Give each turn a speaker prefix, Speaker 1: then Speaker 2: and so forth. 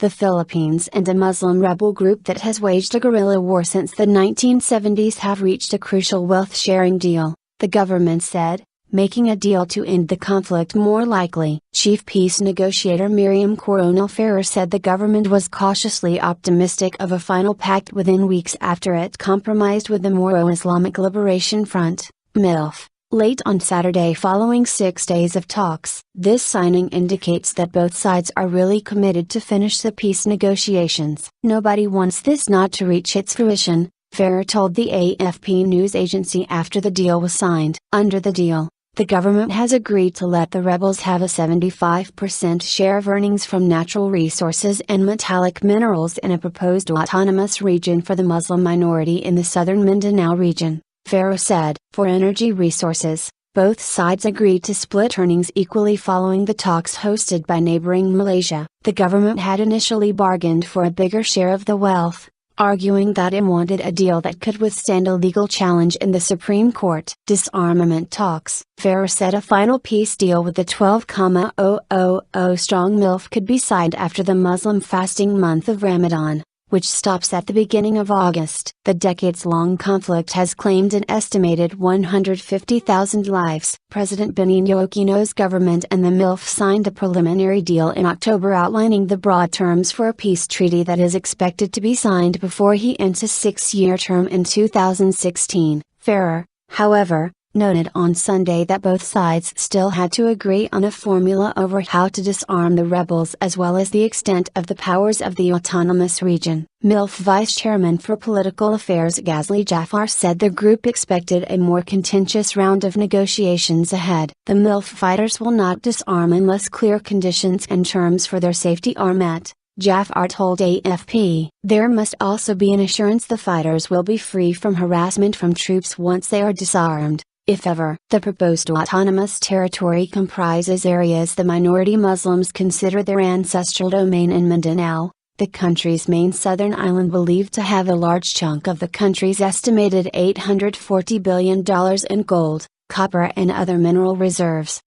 Speaker 1: the Philippines and a Muslim rebel group that has waged a guerrilla war since the 1970s have reached a crucial wealth-sharing deal, the government said, making a deal to end the conflict more likely. Chief peace negotiator Miriam Coronel-Ferrer said the government was cautiously optimistic of a final pact within weeks after it compromised with the Moro Islamic Liberation Front, MILF, late on Saturday following 6 days of talks. This signing indicates that both sides are really committed to finish the peace negotiations. Nobody wants this not to reach its fruition, Ferrer told the AFP news agency after the deal was signed. Under the deal, the government has agreed to let the rebels have a 75% share of earnings from natural resources and metallic minerals in a proposed autonomous region for the Muslim minority in the southern Mindanao region, Ferrer said. For energy resources, both sides agreed to split earnings equally following the talks hosted by neighboring Malaysia. The government had initially bargained for a bigger share of the wealth, arguing that it wanted a deal that could withstand a legal challenge in the Supreme Court. Disarmament talks. Ferrer said a final peace deal with the 12,000-strong MILF could be signed after the Muslim fasting month of Ramadan, which stops at the beginning of August. The decades-long conflict has claimed an estimated 150,000 lives. President Benigno Aquino's government and the MILF signed a preliminary deal in October outlining the broad terms for a peace treaty that is expected to be signed before he ends his 6-year term in 2016. Ferrer, however, noted on Sunday that both sides still had to agree on a formula over how to disarm the rebels as well as the extent of the powers of the autonomous region. MILF Vice Chairman for Political Affairs Ghazli Jafar said the group expected a more contentious round of negotiations ahead. The MILF fighters will not disarm unless clear conditions and terms for their safety are met, Jafar told AFP. There must also be an assurance the fighters will be free from harassment from troops once they are disarmed, if ever. The proposed autonomous territory comprises areas the minority Muslims consider their ancestral domain in Mindanao, the country's main southern island believed to have a large chunk of the country's estimated $840 billion in gold, copper and other mineral reserves.